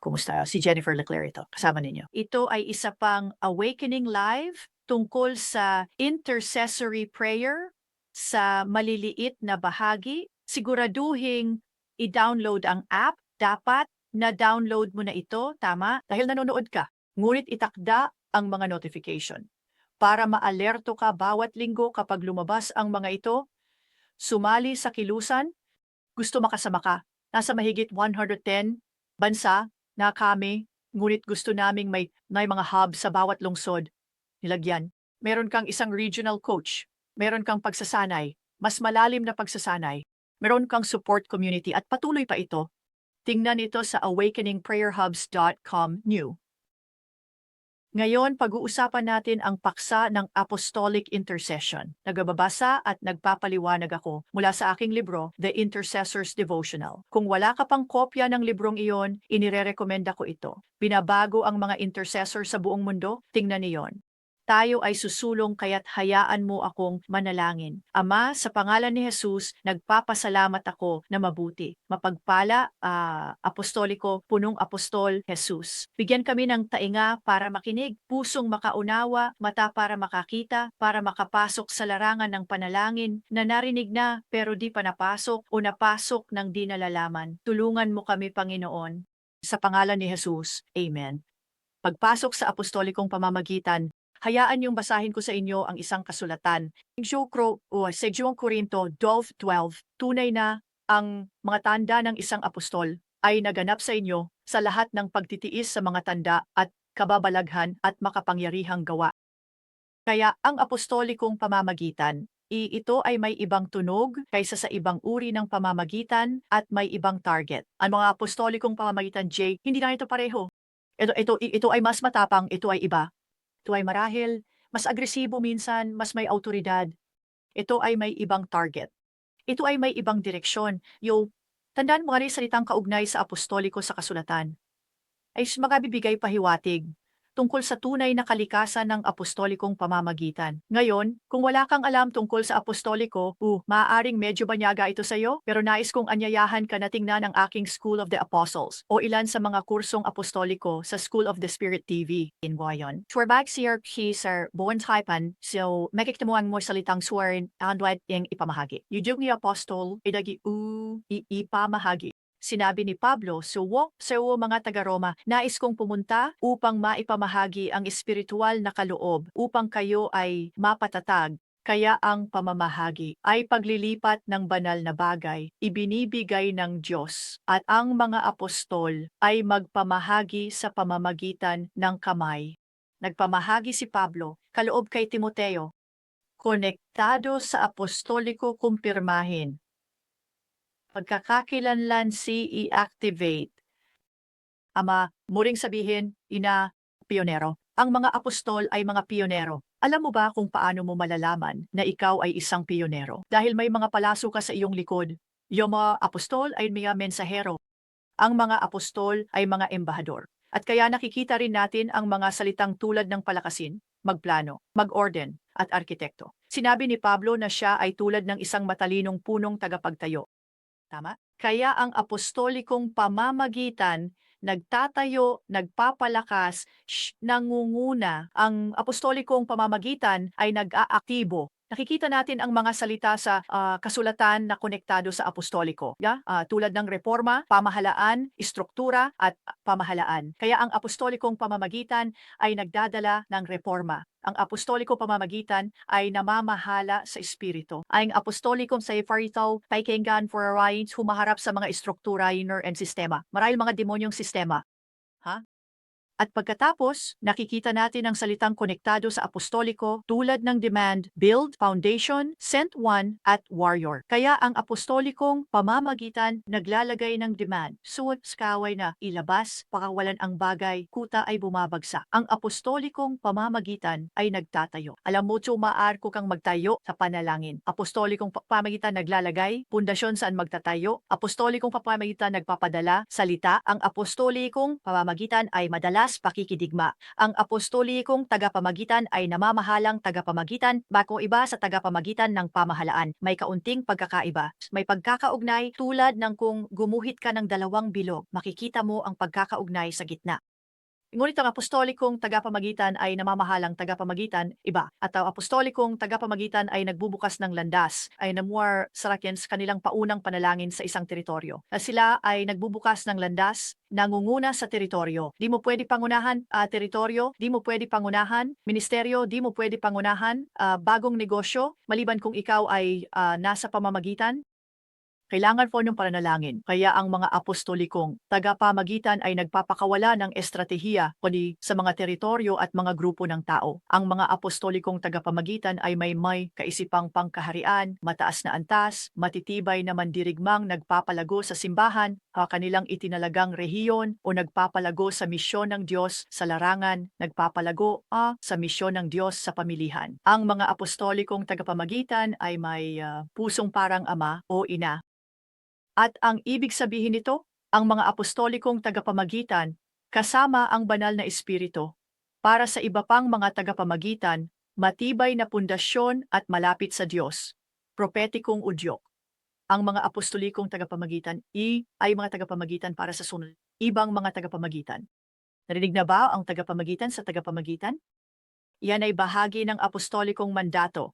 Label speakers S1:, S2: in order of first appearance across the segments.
S1: kumusta? Si Jennifer Leclerc ito, kasama ninyo. Ito ay isa pang Awakening Live tungkol sa intercessory prayer sa maliliit na bahagi. Siguraduhin i-download ang app. Dapat na-download mo na ito, tama? Dahil nanonood ka. Ngunit itakda ang mga notification para maalerto ka bawat linggo kapag lumabas ang mga ito. Sumali sa kilusan. Gusto makasama ka. Nasa mahigit 110 bansa na kami, ngunit gusto naming may mga hub sa bawat lungsod. Nilagyan. Meron kang isang regional coach. Meron kang pagsasanay. Mas malalim na pagsasanay. Meron kang support community at patuloy pa ito. Tingnan ito sa awakeningprayerhubs.com new. Ngayon, pag-uusapan natin ang paksa ng Apostolic Intercession. Nagbabasa at nagpapaliwanag ako mula sa aking libro, The Intercessor's Devotional. Kung wala ka pang kopya ng librong iyon, inirerekomenda ko ito. Binabago ang mga intercessor sa buong mundo, tingnan niyon. Tayo ay susulong kaya't hayaan mo akong manalangin. Ama, sa pangalan ni Jesus, nagpapasalamat ako na mabuti. Mapagpala, apostoliko, punong apostol, Jesus. Bigyan kami ng tainga para makinig, pusong makaunawa, mata para makakita, para makapasok sa larangan ng panalangin na narinig na pero di pa napasok o napasok ng di nalalaman. Tulungan mo kami, Panginoon. Sa pangalan ni Jesus, Amen. Pagpasok sa apostolikong pamamagitan, hayaan niyong basahin ko sa inyo ang isang kasulatan. Sa 2 Korinto 12:12, tunay na ang mga tanda ng isang apostol ay naganap sa inyo sa lahat ng pagtitiis sa mga tanda at kababalaghan at makapangyarihang gawa. Kaya ang apostolikong pamamagitan, ito ay may ibang tunog kaysa sa ibang uri ng pamamagitan at may ibang target. Ang mga apostolikong pamamagitan, hindi na ito pareho. Ito ay mas matapang, ito ay iba. Ito ay marahil, mas agresibo minsan, mas may autoridad. Ito ay may ibang target. Ito ay may ibang direksyon. Tandaan mo nga rin salitang kaugnay sa apostoliko sa kasulatan. Ay makabibigay pahiwatig tungkol sa tunay na kalikasan ng apostolikong pamamagitan. Ngayon, kung wala kang alam tungkol sa apostoliko, maaaring medyo banyaga ito sa iyo, pero nais kong anyayahan ka na tingnan ang aking School of the Apostles o ilan sa mga kursong apostoliko sa School of the Spirit TV in Guayon. Suwarbag siya sa buwan typan, so makikita mo ang salitang suwarin andwad yung ipamahagi. Yung ni apostol, idagi ipamahagi. Sinabi ni Pablo, sa mga taga-Roma, nais kong pumunta upang maipamahagi ang espiritual na kaloob upang kayo ay mapatatag. Kaya ang pamamahagi ay paglilipat ng banal na bagay, ibinibigay ng Diyos, at ang mga apostol ay magpamahagi sa pamamagitan ng kamay. Nagpamahagi si Pablo, kaloob kay Timoteo, konektado sa apostoliko kumpirmahin. Pagkakakilanlan i-activate. Ama, muling sabihin, pionero. Ang mga apostol ay mga pionero. Alam mo ba kung paano mo malalaman na ikaw ay isang pionero? Dahil may mga palaso ka sa iyong likod. Yung mga apostol ay mga mensahero. Ang mga apostol ay mga embahador. At kaya nakikita rin natin ang mga salitang tulad ng palakasin, magplano, mag-orden, at arkitekto. Sinabi ni Pablo na siya ay tulad ng isang matalinong punong tagapagtayo. Tama? Kaya ang apostolikong pamamagitan, nagtatayo, nagpapalakas, nangunguna. Ang apostolikong pamamagitan ay nag-aaktibo. Nakikita natin ang mga salita sa kasulatan na konektado sa apostoliko. Tulad ng reforma, pamahalaan, istruktura, at pamahalaan. Kaya ang apostolikong pamamagitan ay nagdadala ng reforma. Ang apostoliko pamamagitan ay namamahala sa espiritu. Ang apostolikong sa Faritaw, Paikenggan for Arians, humaharap sa mga istruktura, inner and sistema. Marahil mga demonyong sistema. At pagkatapos, nakikita natin ang salitang konektado sa apostoliko tulad ng demand, build, foundation, sent one, at warrior. Kaya ang apostolikong pamamagitan naglalagay ng demand. Suot skaway na ilabas, pakawalan ang bagay, kuta ay bumabagsak. Ang apostolikong pamamagitan ay nagtatayo. Alam mo, maarko kang magtayo sa panalangin. Apostolikong pamamagitan naglalagay, pundasyon saan magtatayo. Apostolikong pamamagitan nagpapadala, salita. Ang apostolikong pamamagitan ay madalas landas, pakikidigma. Ang apostolikong tagapamagitan ay namamahalang tagapamagitan bako iba sa tagapamagitan ng pamahalaan. May kaunting pagkakaiba. May pagkakaugnay tulad ng kung gumuhit ka ng dalawang bilog, makikita mo ang pagkakaugnay sa gitna. Ngunit ang apostolikong tagapamagitan ay namamahalang tagapamagitan, iba. At ang apostolikong tagapamagitan ay nagbubukas ng landas, ay namuar sarakyan sa kanilang paunang panalangin sa isang teritoryo. Sila ay nagbubukas ng landas, nangunguna sa teritoryo. Di mo pwede pangunahan teritoryo, di mo pwede pangunahan ministeryo, di mo pwede pangunahan bagong negosyo, maliban kung ikaw ay nasa pamamagitan. Kailangan po ng pananalangin. Kaya ang mga apostolikong tagapamagitan ay nagpapakawala ng estratehiya kundi sa mga teritoryo at mga grupo ng tao. Ang mga apostolikong tagapamagitan ay may kaisipang pangkaharian, mataas na antas, matitibay na mandirigmang nagpapalago sa simbahan, kanilang itinalagang rehiyon o nagpapalago sa misyon ng Diyos sa larangan, nagpapalago sa misyon ng Diyos sa pamilihan. Ang mga apostolikong tagapamagitan ay may pusong parang ama o ina. At ang ibig sabihin nito, ang mga apostolikong tagapamagitan kasama ang banal na espiritu para sa iba pang mga tagapamagitan, matibay na pundasyon at malapit sa Diyos, propetikong udyok. Ang mga apostolikong tagapamagitan ay mga tagapamagitan para sa sunod ibang mga tagapamagitan. Narinig na ba ang tagapamagitan sa tagapamagitan? Yan ay bahagi ng apostolikong mandato.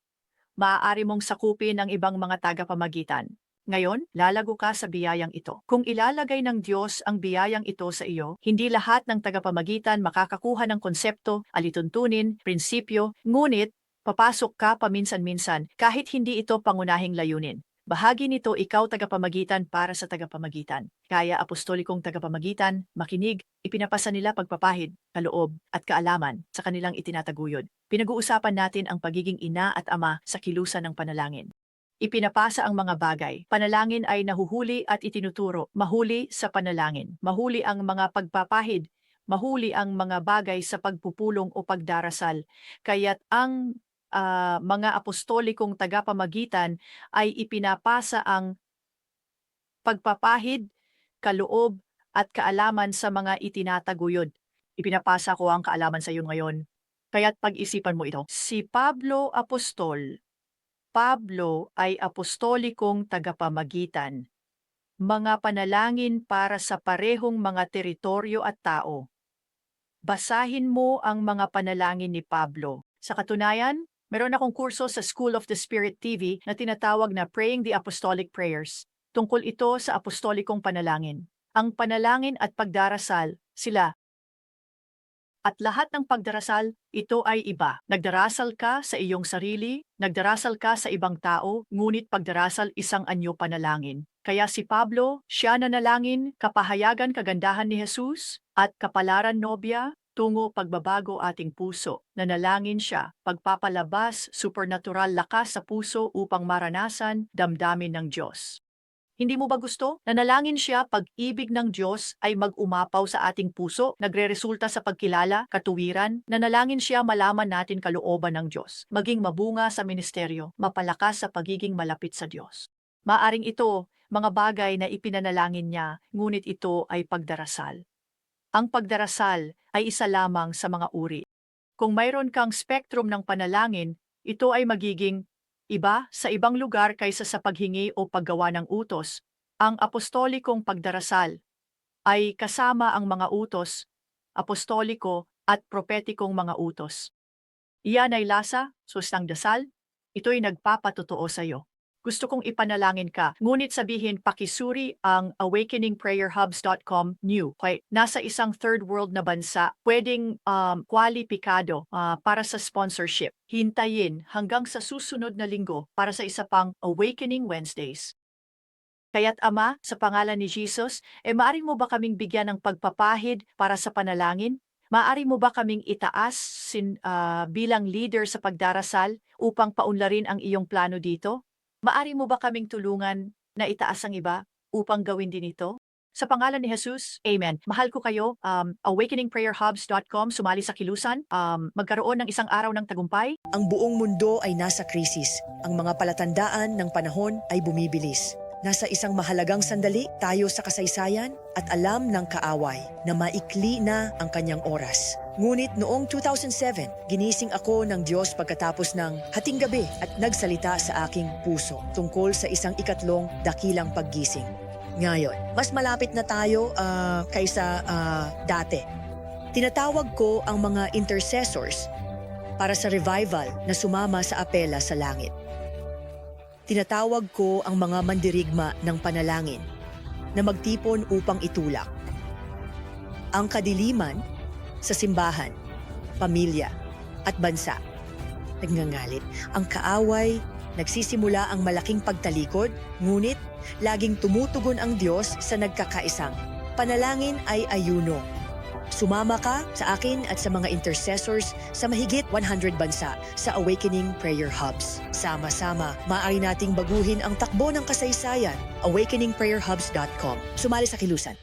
S1: Maaari mong sakupin ang ibang mga tagapamagitan. Ngayon, lalago ka sa biyayang ito. Kung ilalagay ng Diyos ang biyayang ito sa iyo, hindi lahat ng tagapamagitan makakakuha ng konsepto, alituntunin, prinsipyo, ngunit papasok ka paminsan-minsan kahit hindi ito pangunahing layunin. Bahagi nito ikaw tagapamagitan para sa tagapamagitan. Kaya apostolikong tagapamagitan, makinig, ipinapasa nila pagpapahid, kaloob, at kaalaman sa kanilang itinataguyod. Pinag-uusapan natin ang pagiging ina at ama sa kilusan ng panalangin. Ipinapasa ang mga bagay. Panalangin ay nahuhuli at itinuturo. Mahuli sa panalangin. Mahuli ang mga pagpapahid. Mahuli ang mga bagay sa pagpupulong o pagdarasal. Kaya't ang mga apostolikong tagapamagitan ay ipinapasa ang pagpapahid, kaloob, at kaalaman sa mga itinataguyod. Ipinapasa ko ang kaalaman sa iyo ngayon. Kaya't pag-isipan mo ito. Si Pablo Apostol. Pablo ay apostolikong tagapamagitan, mga panalangin para sa parehong mga teritoryo at tao. Basahin mo ang mga panalangin ni Pablo. Sa katunayan, meron akong kurso sa School of the Spirit TV na tinatawag na Praying the Apostolic Prayers. Tungkol ito sa apostolikong panalangin. Ang panalangin at pagdarasal, sila. At lahat ng pagdarasal, ito ay iba. Nagdarasal ka sa iyong sarili, nagdarasal ka sa ibang tao, ngunit pagdarasal isang anyo panalangin. Kaya si Pablo, siya nanalangin, kapahayagan kagandahan ni Jesus, at kapalaran nobya, tungo pagbabago ating puso. Nanalangin siya, pagpapalabas, supernatural lakas sa puso upang maranasan damdamin ng Diyos. Hindi mo ba gusto? Nanalangin siya pag-ibig ng Diyos ay mag-umapaw sa ating puso, nagreresulta sa pagkilala, katuwiran. Nanalangin siya malaman natin kalooban ng Diyos, maging mabunga sa ministeryo, mapalakas sa pagiging malapit sa Diyos. Maaring ito, mga bagay na ipinanalangin niya, ngunit ito ay pagdarasal. Ang pagdarasal ay isa lamang sa mga uri. Kung mayroon kang spektrum ng panalangin, ito ay magiging iba sa ibang lugar kaysa sa paghingi o paggawa ng utos. Ang apostolikong pagdarasal ay kasama ang mga utos, apostoliko at propetikong mga utos. Iyan ay lasa, sustang dasal, ito'y nagpapatotoo sa iyo. Gusto kong ipanalangin ka, ngunit sabihin pakisuri ang awakeningprayerhubs.com new. Okay, nasa isang third world na bansa, pwedeng kwalipikado para sa sponsorship. Hintayin hanggang sa susunod na linggo para sa isa pang Awakening Wednesdays. Kaya't Ama, sa pangalan ni Jesus, maaari mo ba kaming bigyan ng pagpapahid para sa panalangin? Maaari mo ba kaming itaas bilang leader sa pagdarasal upang paunlarin ang iyong plano dito? Maari mo ba kaming tulungan na itaas ang iba upang gawin din ito? Sa pangalan ni Jesus, Amen. Mahal ko kayo, awakeningprayerhubs.com, sumali sa kilusan, magkaroon ng isang araw ng tagumpay.
S2: Ang buong mundo ay nasa krisis. Ang mga palatandaan ng panahon ay bumibilis. Nasa isang mahalagang sandali tayo sa kasaysayan at alam ng kaaway na maikli na ang kanyang oras. Ngunit noong 2007, ginising ako ng Diyos pagkatapos ng hating gabi at nagsalita sa aking puso tungkol sa isang ikatlong dakilang paggising. Ngayon, mas malapit na tayo kaysa dati. Tinatawag ko ang mga intercessors para sa revival na sumama sa apela sa langit. Tinatawag ko ang mga mandirigma ng panalangin na magtipon upang itulak ang kadiliman sa simbahan, pamilya at bansa. Nagngangalit. Ang kaaway, nagsisimula ang malaking pagtalikod, ngunit laging tumutugon ang Diyos sa nagkakaisang. Panalangin ay ayuno. Sumama ka sa akin at sa mga intercessors sa mahigit 100 bansa sa Awakening Prayer Hubs. Sama-sama, maaari nating baguhin ang takbo ng kasaysayan. awakeningprayerhubs.com. Sumali sa kilusan.